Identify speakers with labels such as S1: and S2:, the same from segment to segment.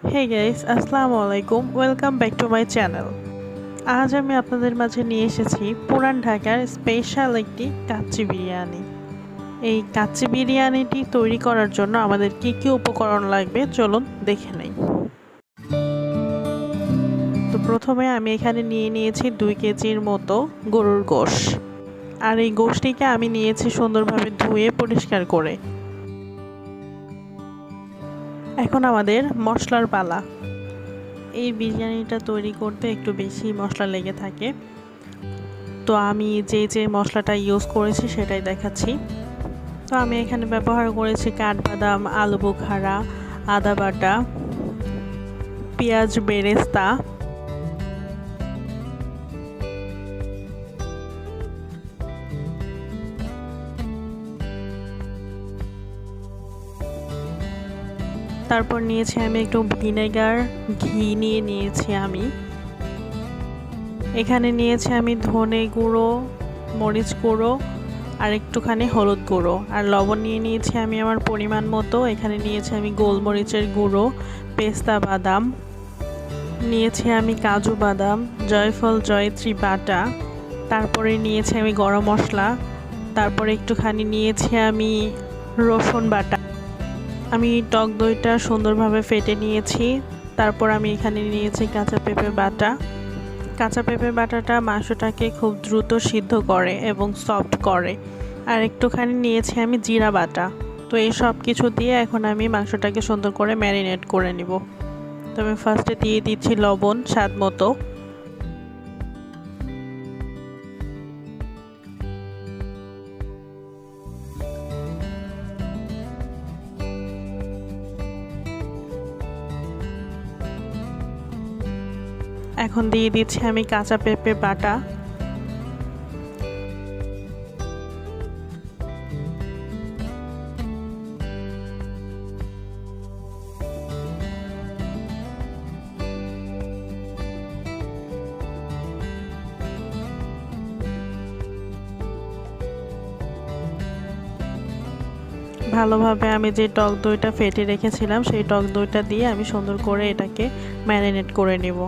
S1: Hey guys, আসসালামু আলাইকুম। Welcome back to my channel. আজ আমি আপনাদের মাঝে নিয়ে এসেছি পুরান ঢাকার স্পেশাল একটি কাচ্চি বিরিয়ানি। এই কাচ্চি বিরিয়ানিটি তৈরি করার জন্য আমাদের কি কি উপকরণ লাগবে চলুন দেখে নেই। তো প্রথমে আমি এখানে নিয়ে নিয়েছি 2 কেজির মতো গরুর গোশ। আর এই গোশটিকে আমি নিয়েছি সুন্দরভাবে ধুয়ে পরিষ্কার করে। এখন আমাদের মশলার পালা। এই বিরিয়ানিটা তৈরি করতে একটু বেশি মশলা লেগে থাকে, তো আমি যে মশলাটা ইউজ করেছি সেটাই দেখাচ্ছি। তো আমি এখানে ব্যবহার করেছি কাঠবাদাম, আলু বোখারা, আদা বাটা, পেঁয়াজ বেরেস্তা, তারপর নিয়েছি আমি একটু ভিনেগার, ঘি নিয়েছি আমি এখানে নিয়েছি আমি ধনে গুঁড়ো, মরিচ গুঁড়ো আর একটুখানি হলুদ গুঁড়ো আর লবণ নিয়েছি আমি আমার পরিমাণ মতো। এখানে নিয়েছি আমি গোলমরিচের গুঁড়ো, পেস্তা বাদাম নিয়েছি আমি, কাজু বাদাম, জয়ফল জয়ত্রী বাটা, তারপরে নিয়েছি আমি গরম মশলা, তারপরে একটুখানি নিয়েছি আমি রসুন বাটা। আমি টক দইটা সুন্দরভাবে ফেটে নিয়েছি। তারপর আমি এখানে নিয়েছি কাঁচা পেঁপে বাটা। কাঁচা পেঁপে বাটাটা মাংসটাকে খুব দ্রুত সিদ্ধ করে এবং সফট করে। আর একটুখানি নিয়েছি আমি জিরা বাটা। তো এই সব কিছু দিয়ে এখন আমি মাংসটাকে সুন্দর করে ম্যারিনেট করে নিব। তো আমি ফার্স্টে দিয়ে দিচ্ছি লবণ স্বাদ মতো। এখন দিয়ে দিচ্ছি আমি কাঁচা পেঁপে বাটা। ভালোভাবে আমি যে টক দইটা ফেটে রেখেছিলাম সেই টক দইটা দিয়ে আমি সুন্দর করে এটাকে ম্যারিনেট করে নেব।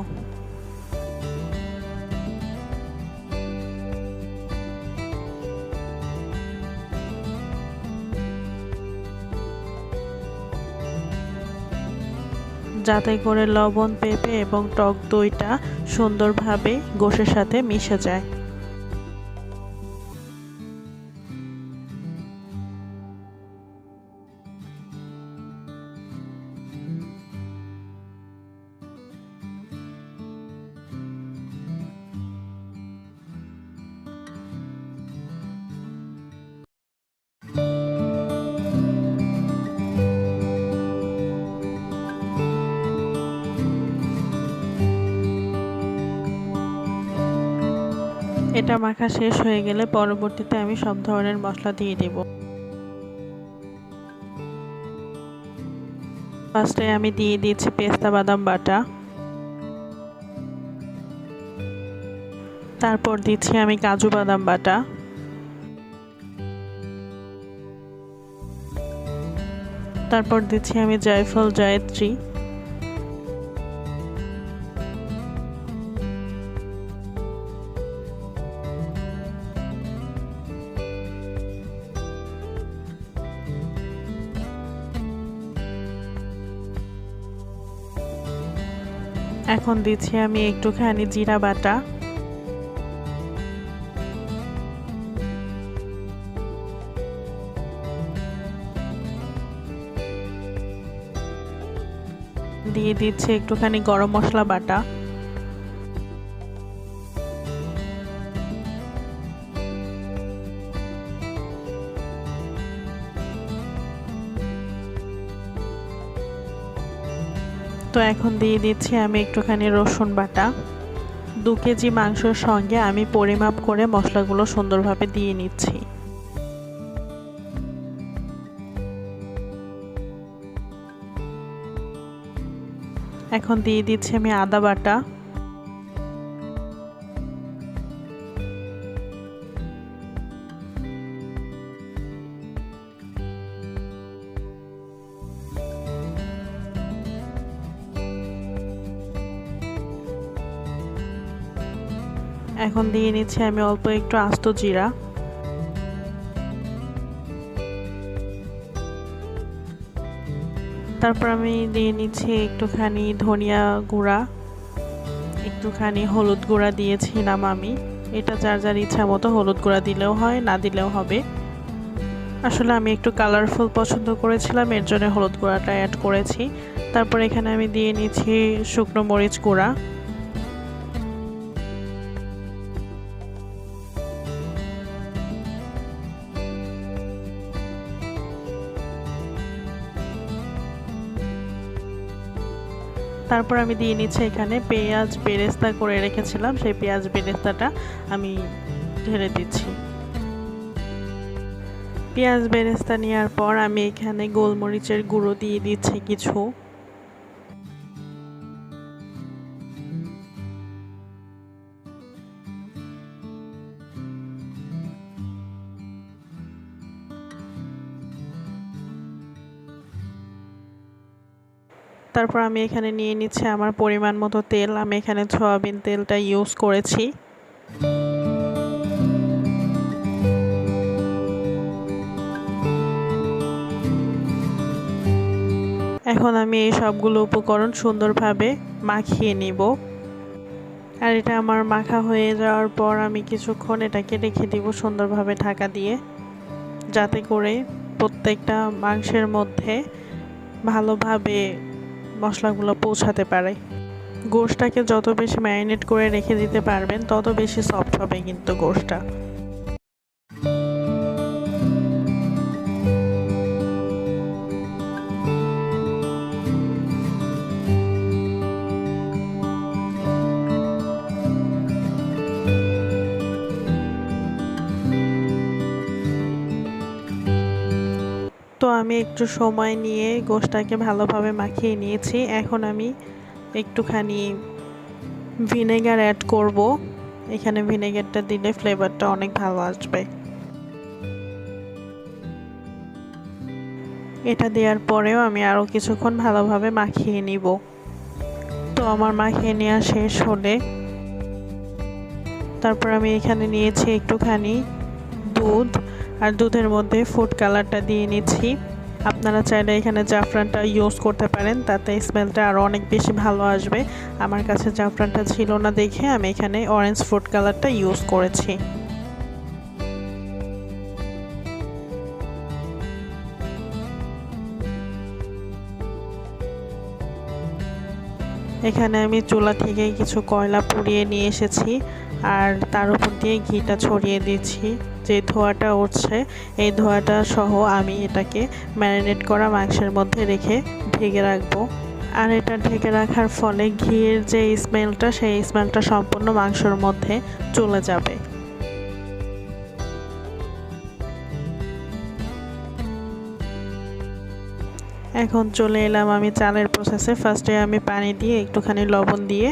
S1: যাতে করে লবণ, পেঁপে এবং টক দইটা সুন্দরভাবে গোশের সাথে মিশে যায়। এটা মাখা শেষ হয়ে গেলে পরবর্তীতে আমি সব ধরনের মশলা দিয়ে দেব। ফার্স্টে আমি দিয়ে দিয়েছি পেস্তা বাদাম বাটা, তারপর দিচ্ছি আমি কাজু বাদাম বাটা, তারপর দিচ্ছি আমি জয়ফল জয়ত্রী, এখন দিচ্ছি আমি একটুখানি জিরা বাটা, দিয়ে দিচ্ছি একটুখানি গরম মশলা বাটা, তো এখন দিয়ে দিচ্ছি আমি একটুখানি রসুন বাটা। 2 কেজি মাংসের সঙ্গে আমি পরিমাপ করে মশলাগুলো সুন্দরভাবে দিয়ে নিচ্ছি। এখন দিয়ে দিচ্ছি আমি আদা বাটা, এখন দিয়ে নিচ্ছি আমি অল্প একটু আস্ত জিরা, তারপর আমি দিয়ে নিচ্ছি একটুখানি ধনিয়া গুঁড়া, একটুখানি হলুদ গুঁড়া দিয়েছিলাম আমি। এটা যার যার ইচ্ছা মতো হলুদ গুঁড়া দিলেও হয়, না দিলেও হবে। আসলে আমি একটু কালারফুল পছন্দ করেছিলাম, এর জন্য হলুদ গুঁড়াটা অ্যাড করেছি। তারপর এখানে আমি দিয়ে নিচ্ছি শুকনো মরিচ গুঁড়া, তারপর আমি দিয়ে নিচ্ছি এখানে পেঁয়াজ বেরেস্তা করে রেখেছিলাম, সেই পেঁয়াজ বেরেস্তাটা আমি ঢেলে দিচ্ছি। পেঁয়াজ বেরেস্তা নেওয়ার পর আমি এখানে গোলমরিচের গুঁড়ো দিয়ে দিচ্ছি কিছু, তারপর আমি এখানে নিয়ে নিচ্ছি আমার পরিমাণ মতো তেল। আমি এখানে সয়াবিন তেলটা ইউজ করেছি। এখন আমি এই সবগুলো উপকরণ সুন্দরভাবে মাখিয়ে নিব। আর এটা আমার মাখা হয়ে যাওয়ার পর আমি কিছুক্ষণ এটাকে রেখে দিব সুন্দরভাবে ঢাকা দিয়ে, যাতে করে প্রত্যেকটা মাংসের মধ্যে ভালোভাবে মশলাগুলো পৌঁছাতে পারে। গোশটাকে যত বেশি ম্যারিনেট করে রেখে দিতে পারবেন তত বেশি সফট হবে কিন্তু গোশটা। তো আমি একটু সময় নিয়ে গোশটাকে ভালোভাবে মাখিয়ে নিয়েছি। এখন আমি একটুখানি ভিনেগার অ্যাড করব। এখানে ভিনেগারটা দিলে ফ্লেভারটা অনেক ভালো আসবে। এটা দেওয়ার পরেও আমি আরও কিছুক্ষণ ভালোভাবে মাখিয়ে নিব। তো আমার মাখিয়ে নেওয়া শেষ হলে তারপর আমি এখানে নিয়েছি একটুখানি দুধ, আর দুধের মধ্যে ফুড কালারটা দিয়ে নিচ্ছি। আপনারা চাইলে এখানে জাফরানটা ইউজ করতে পারেন, তাতে স্মেলটা আরও অনেক বেশি ভালো আসবে। আমার কাছে জাফরানটা ছিল না দেখে আমি এখানে অরেঞ্জ ফুড কালারটা ইউজ করেছি। এখানে আমি চুলা থেকে কিছু কয়লা পুড়িয়ে নিয়ে এসেছি, আর তার উপর দিয়ে ঘিটা ছড়িয়ে দিচ্ছি। যে ধোঁয়াটা উঠছে এই ধোঁয়াটা সহ আমি এটাকে ম্যারিনেট করা মাংসের মধ্যে রেখে ঢেকে রাখবো। আর এটা ঢেকে রাখার ফলে ঘিয়ের যে স্মেলটা সেই স্মেলটা সম্পূর্ণ মাংসের মধ্যে চলে যাবে। এখন চলে এলাম আমি চালের প্রসেসে। ফার্স্টে আমি পানি দিয়ে একটুখানি লবণ দিয়ে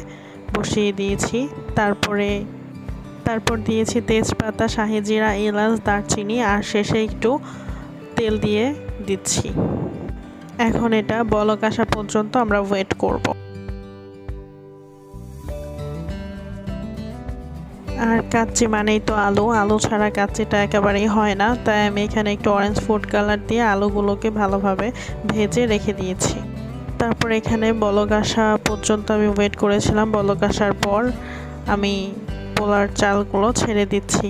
S1: বসিয়ে দিয়েছি। তারপর দিয়েছি তেজপাতা, শাহি জিরা, এলাচ, দারচিনি, আর শেষে একটু তেল দিয়ে দিচ্ছি। এখন এটা বলক আসা পর্যন্ত আমরা ওয়েট করব। আর কাচ্চি মানেই তো আলু, আলু ছাড়া কাচ্চিটা একেবারেই হয় না। তাই আমি এখানে একটু অরেঞ্জ ফুড কালার দিয়ে আলুগুলোকে ভালোভাবে ভেজে রেখে দিয়েছি। তারপর এখানে বলক আসা পর্যন্ত আমি ওয়েট করেছিলাম। বলক আসার পর আমি পোলার চালগুলো ছেড়ে দিচ্ছি।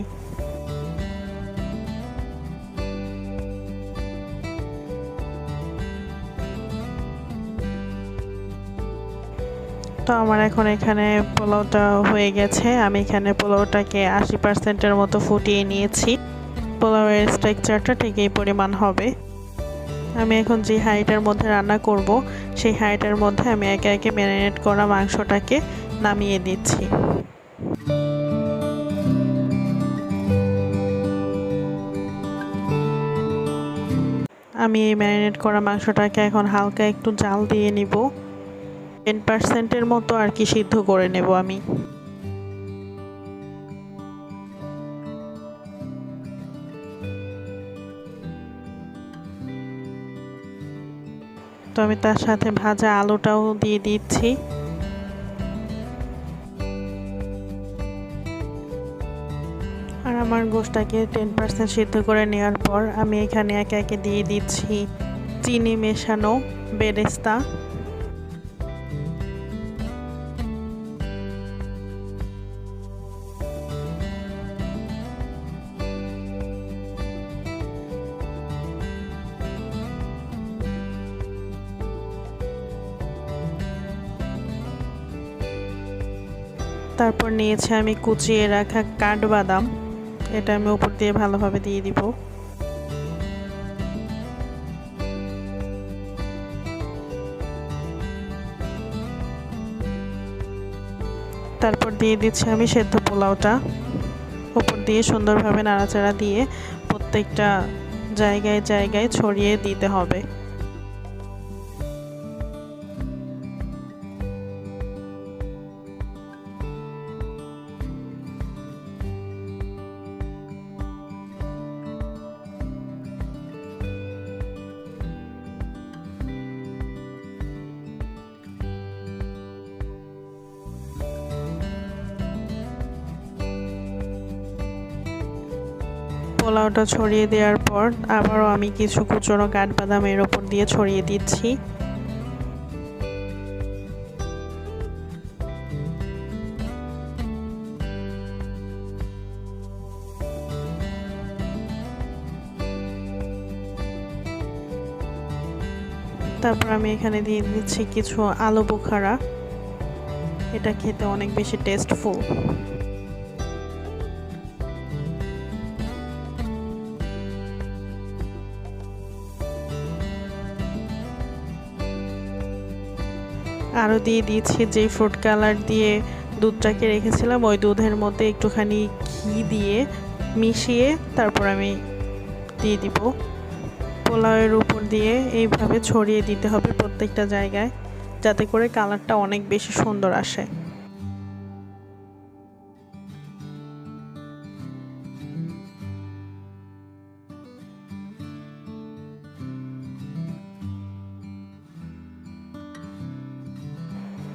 S1: তো আমার এখন এখানে পোলাওটা হয়ে গেছে। আমি এখানে পোলাওটাকে 80%-এর মতো ফুটিয়ে নিয়েছি। পোলাওয়ের স্ট্রাকচারটা ঠিক এই পরিমাণ হবে। আমি এখন যে হাঁড়িটার মধ্যে রান্না করব সেই হাঁড়িটার মধ্যে আমি একে একে ম্যারিনেট করা মাংসটাকে নামিয়ে দিচ্ছি। আমি এই ম্যারিনেট করা মাংসটাকে এখন হালকা একটু জাল দিয়ে নিব। 10%-এর মতো আর কি সিদ্ধ করে নেব আমি। তো আমি তার সাথে ভাজা আলুটাও দিয়ে দিচ্ছি। আমার গোশটাকে 10% সিদ্ধ করে নেওয়ার পর আমি এখানে একে একে দিয়ে দিচ্ছি চিনি মেশানো বেরেস্তা। তারপর নিয়েছি আমি কুচিয়ে রাখা কাঠবাদাম, এটা আমি উপর দিয়ে ভালোভাবে দিয়ে দিব। তারপর দিয়ে দিচ্ছি আমি সেদ্ধ পোলাওটা, উপর দিয়ে সুন্দরভাবে নাড়াচাড়া দিয়ে প্রত্যেকটা জায়গায় জায়গায় ছড়িয়ে দিতে হবে। পোলাওটা ছড়িয়ে দেওয়ার পর আবারও আমি কিছু কুচনো কাঠবাদাম এর উপর দিয়ে ছড়িয়ে দিচ্ছি। তারপর আমি এখানে দিয়ে দিচ্ছি কিছু আলু বোখারা, এটা খেতে অনেক বেশি টেস্টফুল। আরও দিয়ে দিয়েছি যে ফ্রুট কালার দিয়ে দুধটাকে রেখেছিলাম, ওই দুধের মধ্যে একটুখানি ঘি দিয়ে মিশিয়ে তারপর আমি দিয়ে দিব। পোলাওয়ের উপর দিয়ে এইভাবে ছড়িয়ে দিতে হবে প্রত্যেকটা জায়গায়, যাতে করে কালারটা অনেক বেশি সুন্দর আসে।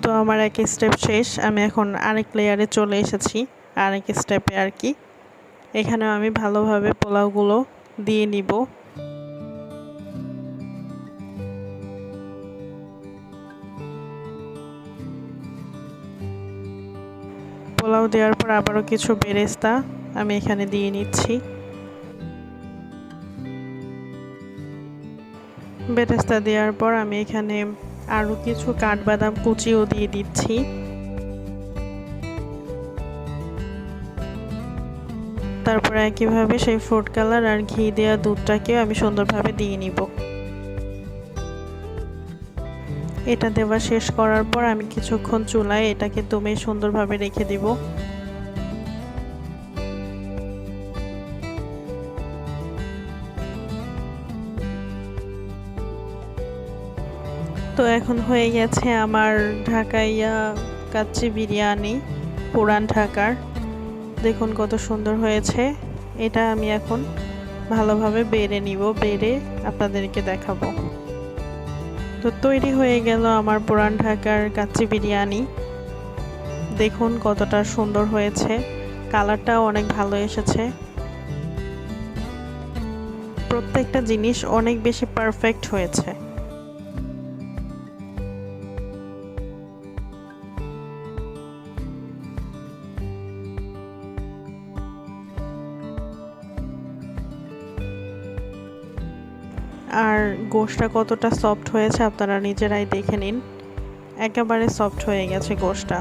S1: তো আমার এক স্টেপ শেষ, আমি এখন আরেক লেয়ারে চলে এসেছি, আরেক স্টেপে আর কি। এখানে আমি ভালোভাবে পোলাওগুলো দিয়ে নিব। পোলাও দেওয়ার পর আবারও কিছু বেরেস্তা আমি এখানে দিয়ে নিচ্ছি। বেরেস্তা দেওয়ার পর আমি এখানে আরও কিছু কাঠবাদাম কুচিও দিয়ে দিচ্ছি। তারপর একইভাবে সেই ফ্রুট কালার আর ঘি দেওয়া দুধটাকেও আমি সুন্দরভাবে দিয়ে নিব। এটা দেওয়া শেষ করার পর আমি কিছুক্ষণ চুলায় এটাকে দমে সুন্দরভাবে রেখে দিব। তো এখন হয়ে গেছে আমার ঢাকাইয়া কাচ্চি বিরিয়ানি পুরান ঢাকার। দেখুন কত সুন্দর হয়েছে। এটা আমি এখন ভালোভাবে বেড়ে নিব, বেড়ে আপনাদেরকে দেখাবো। তো তৈরি হয়ে গেল আমার পুরান ঢাকার কাচ্চি বিরিয়ানি। দেখুন কতটা সুন্দর হয়েছে, কালারটাও অনেক ভালো এসেছে। প্রত্যেকটা জিনিস অনেক বেশি পারফেক্ট হয়েছে। আর গোশটা কতটা সফট হয়েছে আপনারা নিজেরাই দেখে নিন, একেবারে সফট হয়ে গেছে গোশটা।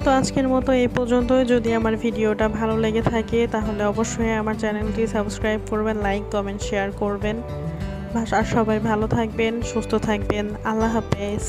S1: তো আজকের মতো এই পর্যন্তই। যদি আমার ভিডিওটা ভালো লেগে থাকে তাহলে অবশ্যই আমার চ্যানেলটি সাবস্ক্রাইব করবেন, লাইক কমেন্ট শেয়ার করবেন। আর সবাই ভালো থাকবেন, সুস্থ থাকবেন। আল্লাহ হাফেজ।